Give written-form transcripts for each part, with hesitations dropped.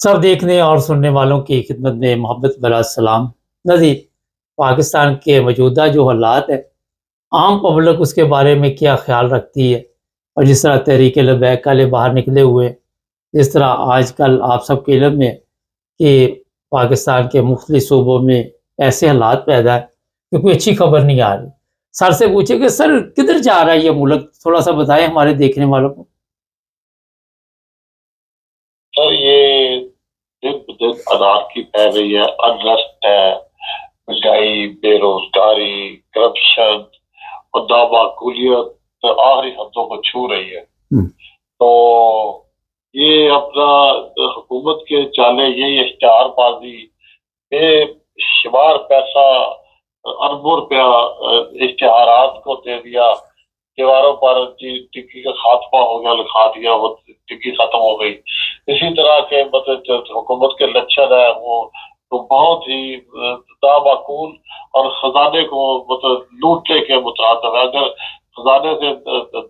سب دیکھنے اور سننے والوں کی خدمت میں محبت بھرا سلام نظیر۔ پاکستان کے موجودہ جو حالات ہے، عام پبلک اس کے بارے میں کیا خیال رکھتی ہے؟ اور جس طرح تحریک لبیک والے باہر نکلے ہوئے، جس طرح آج کل آپ سب کے علم میں کہ پاکستان کے مختلف صوبوں میں ایسے حالات پیدا ہے کہ کوئی اچھی خبر نہیں آ رہی۔ سر سے پوچھے کہ سر کدھر جا رہا ہے یہ ملک، تھوڑا سا بتائیں ہمارے دیکھنے والوں کو۔ سر یہ دن بدن انارکی پھیل رہی ہے، انریسٹ ہے، مہنگائی، بے روزگاری، کرپشن اور نامعقولیت آخری حدوں کو چھو رہی ہے۔ تو یہ اپنا حکومت کے چالے، یہ اشتہار بازی، بے شمار پیسہ، اربوں روپیہ اشتہارات کو دے دیا، دیواروں پر ٹکی کا خاتمہ ہو گیا، لکھا دیا، وہ ٹکی ختم ہو گئی۔ اسی طرح کے مطلب حکومت کے لچھن ہے وہ تو بہت ہی نامعقول اور خزانے کو مطلب لوٹنے کے مترادف ہے۔ اگر خزانے سے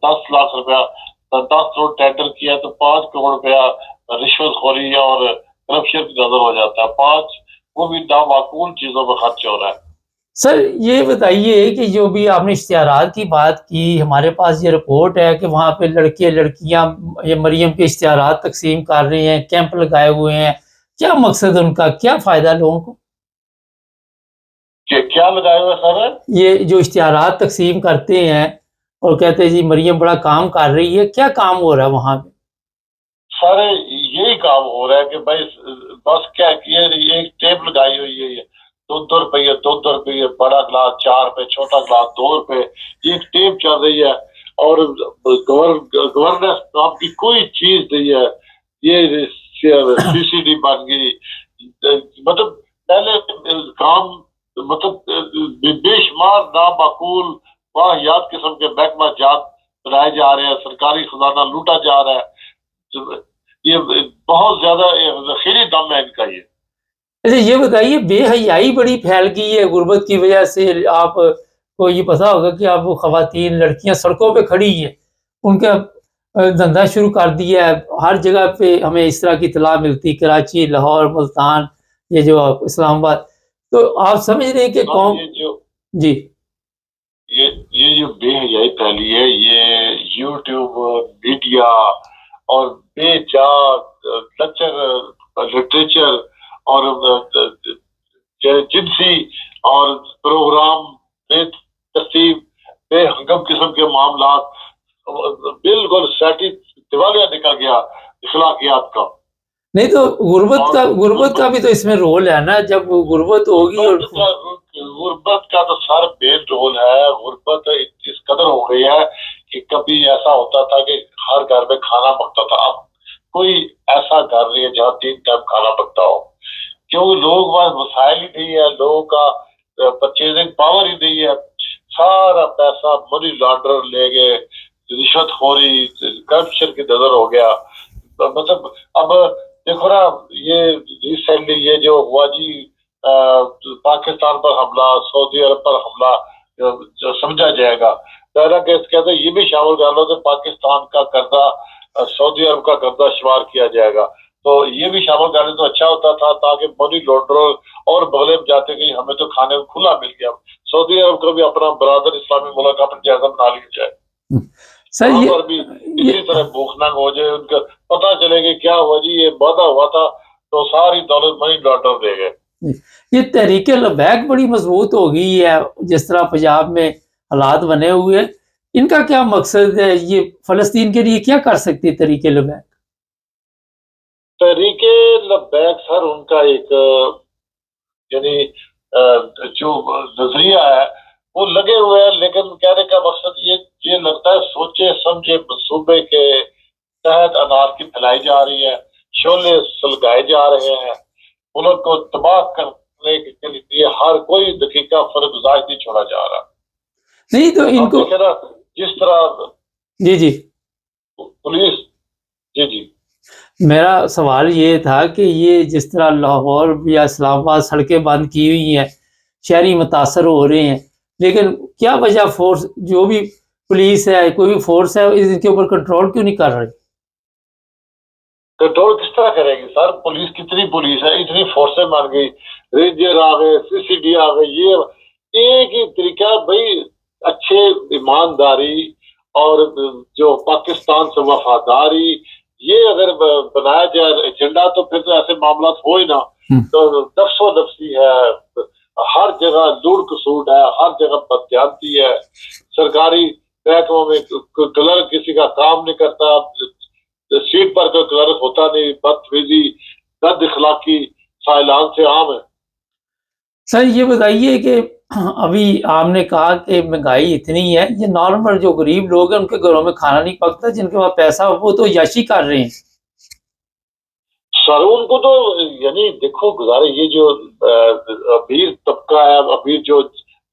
10 لاکھ روپیہ 10 کروڑ ٹینڈر کیا تو 5 کروڑ روپیہ رشوت خوری اور کرپشن کی نظر ہو جاتا ہے، 5 وہ بھی نامعقول چیزوں میں خرچ ہو رہا ہے۔ سر یہ بتائیے کہ جو بھی آپ نے اشتہارات کی بات کی، ہمارے پاس یہ رپورٹ ہے کہ وہاں پہ لڑکے لڑکیاں یہ مریم کے اشتہارات تقسیم کر رہے ہیں، کیمپ لگائے ہوئے ہیں، کیا مقصد ان کا، کیا فائدہ لوگوں کو؟ کیا لگائے ہوئے سر؟ یہ جو اشتہارات تقسیم کرتے ہیں اور کہتے ہیں جی مریم بڑا کام کر رہی ہے، کیا کام ہو رہا ہے وہاں پہ؟ سر یہی کام ہو رہا ہے کہ بھائی بس کیا ایک ٹیپ لگائی ہوئی ہے، 2 روپیے 2 روپیے، بڑا گلاس 4 روپے، چھوٹا گلاس 2 روپے، یہ ایک ٹیپ چل رہی ہے اور گورننس کام کی کوئی چیز نہیں ہے۔ یہ سی سی ڈی بن گئی، مطلب پہلے کام مطلب بے شمار نامعقول واہیات قسم کے محکمہ جات بنائے جا رہے ہیں، سرکاری خزانہ لوٹا جا رہا ہے۔ یہ بہت زیادہ ذخیری دم ہے ان کا۔ یہ اچھا یہ بتائیے بے حیائی بڑی پھیل گئی ہے غربت کی وجہ سے۔ آپ کو یہ پتا ہوگا کہ اب وہ خواتین لڑکیاں سڑکوں پہ کھڑی ہیں، ان کا دھندا شروع کر دیا ہے، ہر جگہ پہ ہمیں اس طرح کی اطلاع ملتی، کراچی، لاہور، ملتان، یہ جو اسلام آباد۔ تو آپ سمجھ رہے ہیں کہ قوم جی یہ جو بے حیائی پھیلی ہے، یہ یوٹیوب، میڈیا اور بے جا لیکچر، لٹریچر اور جنسی اور پروگرام، بے ترتیب، بے ہنگم قسم کے معاملات، بالکل سیٹی دیوالیہ نکل گیا اخلاقیات کا۔ نہیں تو غربت کا بھی تو اس میں رول ہے نا، جب غربت ہوگی اور غربت کا تو سر مین رول ہے۔ غربت اس قدر ہو گئی ہے کہ کبھی ایسا ہوتا تھا کہ ہر گھر میں کھانا پکتا تھا، اب کوئی ایسا گھر نہیں ہے جہاں 3 ٹائم کھانا پکتا ہو، کیونکہ لوگ پاس وسائل ہی نہیں ہے، لوگوں کا پرچیزنگ پاور ہی نہیں ہے۔ سارا پیسہ منی لانڈر لے گئے، رشوت خوری، کرپشن کی نظر ہو گیا۔ مطلب اب دیکھو نا، یہ ریسنٹلی یہ جو ہوا جی پاکستان پر حملہ، سعودی عرب پر حملہ جو سمجھا جائے گا، پہلا کیس کہتے ہیں یہ بھی شامل کر لو کہ پاکستان کا قرضہ سعودی عرب کا قرضہ شمار کیا جائے گا، تو یہ بھی شامل کر لیں تو اچھا ہوتا تھا، تاکہ منی لانڈرر اور بغلے میں جاتے کہ ہمیں تو کھانے کو کھلا مل گیا۔ سعودی عرب کو بھی اپنا برادر اسلامی ملک اپنا جائزہ بنا لیا جائے، وہاں پر بھی اسی طرح بھوکنا ہو جائے، ان کا پتہ چلے کہ کیا ہوا جی، یہ وعدہ ہوا تھا تو ساری دولت منی لانڈر دے گئے۔ یہ تحریک لبیک بڑی مضبوط ہو گئی ہے، جس طرح پنجاب میں حالات بنے ہوئے ہیں، ان کا کیا مقصد ہے؟ یہ فلسطین کے لیے کیا کر سکتی ہے تحریک لبیک؟ تحریک لبیک سر ان کا ایک یعنی جو نظریہ ہے وہ لگے ہوئے ہیں، لیکن کہنے کا مقصد یہ لگتا ہے سوچے سمجھے منصوبے کے تحت انارکی پھیلائی جا رہی ہے، شعلے سلگائے جا رہے ہیں، ملک کو تباہ کرنے کے لیے ہر کوئی دقیقہ فرگزار نہیں چھوڑا جا رہا۔ نہیں تو ان کو جس طرح جی پولیس جی میرا سوال یہ تھا کہ یہ جس طرح لاہور یا اسلام آباد سڑکیں بند کی ہوئی ہیں، شہری متاثر ہو رہے ہیں، لیکن کیا وجہ فورس جو بھی پولیس ہے، کوئی بھی فورس ہے، ان کے اوپر کنٹرول کیوں نہیں کر رہی؟ कंट्रोल किस तरह करेगी सर? पुलिस कितनी पुलिस है, इतनी फोर्सें बन गई, रेंजर आ गए, सीसीडी आ गए, ये एक ही तरीका है भाई। अच्छे ईमानदारी और जो पाकिस्तान से वफादारी, ये अगर बनाया जाए एजेंडा तो फिर तो ऐसे मामला हो ही ना। तो नफ्सो नफ्सी है, हर जगह लूट खसूट है, हर जगह बदज्यादती है, सरकारी महकमों में क्लर्क किसी का काम नहीं करता, सीट पर कोई क्लर्क होता नहीं, बदतमीजी बद इखलाकी साइलान से आम है। सर ये बताइए कि अभी आपने कहा कि महंगाई इतनी है, ये नॉर्मल जो गरीब लोग हैं उनके घरों में खाना नहीं पकता, जिनके पास पैसा वो तो याशी कर रहे हैं। सर उनको तो यानी देखो गुजारे, ये जो अमीर तबका है, अमीर जो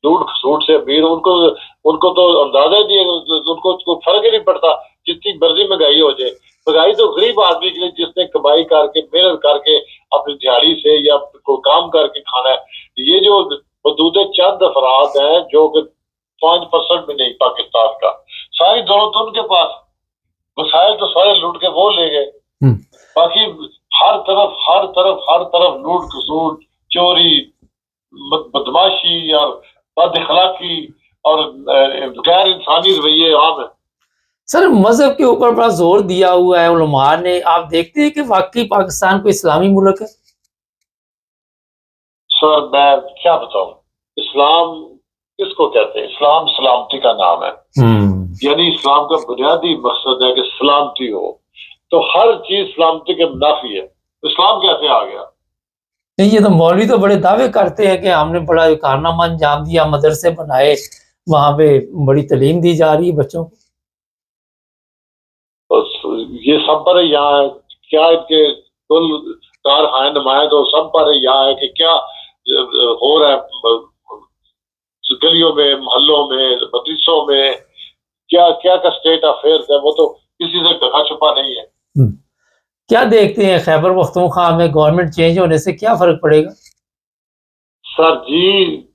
लूट खसूट से अमीर, उनको तो अंदाजा ही नहीं है, उनको फर्क ही नहीं पड़ता जितनी मर्जी महंगाई हो जाए। महंगाई तो गरीब आदमी के लिए जिसने कमाई करके मेहनत करके अपनी दिहाड़ी से या कोई काम करके खाना है। ये जो हदूद चंद अफराद हैं जो कि 5% भी नहीं पाकिस्तान का, सारी दौलत उनके पास, वसाइल तो सारे लूट के वो ले गए। बाकी हर तरफ लूट खसूट, चोरी, बदमाशी और बद इखलाकी और गैर इंसानी रवैये आम है। सर मजहब के ऊपर बड़ा जोर दिया हुआ है उलमा ने, आप देखते हैं कि वाकई पाकिस्तान को इस्लामी मुल्क है? सर मैं क्या बताऊं, इस्लाम किसको कहते हैं? इस्लाम सलामती का नाम है। यानी इस्लाम का बुनियादी मकसद है कि सलामती हो, तो हर चीज सलामती के मुनाफी है। इस्लाम कैसे आ गया? नहीं, ये तो मौलवी तो बड़े दावे करते हैं कि हमने बड़ा कारनामा अंजाम दिया, मदरसे बनाए, वहां पे बड़ी तालीम दी जा रही है बच्चों को। ये सब पर यहाँ है क्या, इनके कुल कारखाने नुमाइंद तो सब पर यहाँ है कि क्या हो रहा है गलियों में, मोहल्लों में, मदरसों में, क्या क्या का स्टेट अफेयर्स है, वो तो किसी से ढका छुपा नहीं है। क्या देखते हैं खैबर पख्तूनख्वा में गवर्नमेंट चेंज होने से क्या फर्क पड़ेगा? सर जी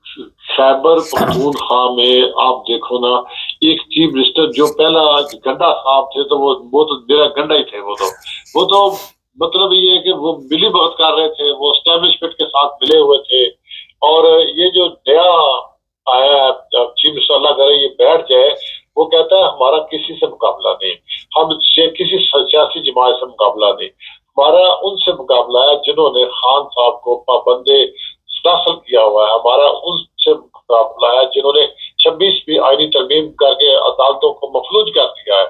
खैबर पख्तूनख्वा में आप देखो ना, एक चीफ मिनिस्टर जो पहला गंडा साहब थे, तो वो तो मेरा गंडा ही थे। वो तो मतलब ये है कि वो मिली भगत कर रहे थे, वो एस्टेब्लिशमेंट के साथ मिले हुए थे। और ये जो नया आया है चीफ मिनिस्टर, अल्लाह करे ये बैठ जाए, वो कहता है हमारा किसी से मुकाबला नहीं, हम किसी सियासी जमात से मुकाबला नहीं, हमारा उनसे मुकाबला है जिन्होंने खान साहब को पाबंदे हासिल किया हुआ है, हमारा उनसे मुकाबला है जिन्होंने 26वीं आईनी तरमीम करके अदालतों को मफलूज कर दिया है।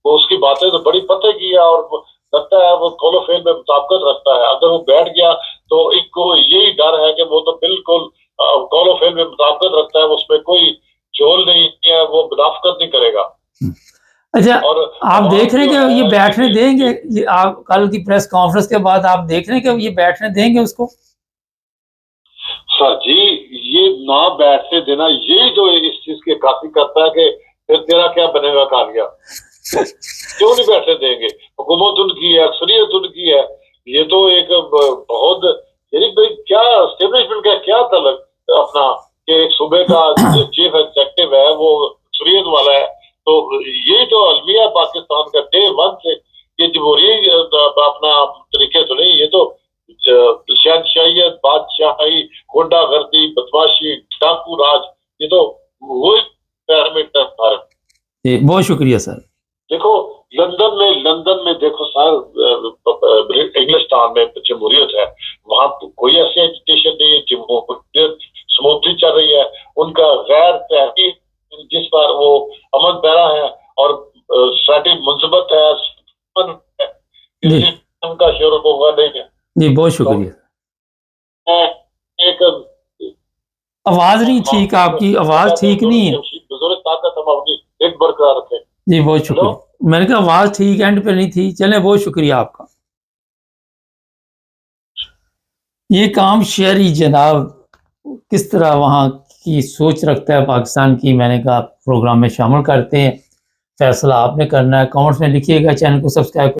वो उसकी बातें तो बड़ी पते की है और लगता है वो कौलो फेल में मुताबिकत रखता है। अगर वो बैठ गया तो इनको यही डर है कि वो तो बिल्कुल कौलो फेल में मुताबिकत रखता है, उसमें कोई झोल नहीं है, वो मुनाफिकत नहीं करेगा। अच्छा, और आप देख रहे हैं कि ये बैठने देंगे? ये आप कल की प्रेस कॉन्फ्रेंस के बाद आप देख रहे हैं कि ये बैठने देंगे उसको? सर जी ये ना बैठने देना, यही तो इस चीज की काफी करता है कि फिर तेरा क्या बनेगा कालिया। क्यों नहीं बैठने देंगे? हुकूमत उनकी है, अक्सरियत उनकी है। ये तो एक बहुत यानी भाई क्या एस्टेब्लिशमेंट का क्या तलक अपना कि एक सूबे का चीफ एग्जीक्यूटिव है वो अक्सरियत वाला है, तो यही तो अलमिया पाकिस्तान का डे 1 से। ये जमहूरी अपना तरीके तो नहीं, ये तो शहनशाहियत, बादशाही, गुंडागर्दी, बदमाशी, डाकू राज, ये तो वही भारत। बहुत शुक्रिया सर। देखो लंदन में देखो सर, इंग्लिश टाउन में जमहूरियत है, वहां कोई ऐसी एजुकेशन नहीं है, जमहूरियत स्मूथली चल रही है। उनका गैर तहरीक जिस पर वो अमन पैरा है और स्ट्रेटजी मुंसबत है, उनका शोर होगा नहीं है। जी बहुत शुक्रिया। एक आवाज नहीं ठीक, आपकी आवाज ठीक नहीं है। एक बरकरार रखें। जी बहुत शुक्रिया। मैंने कहा आवाज ठीक एंड पे नहीं थी। चलें बहुत शुक्रिया आपका। ये काम शहरी जनाब किस तरह वहाँ की सोच रखता है पाकिस्तान की, मैंने कहा प्रोग्राम में शामिल करते हैं। फैसला आपने करना है। कमेंट्स में लिखिएगा, चैनल को सब्सक्राइब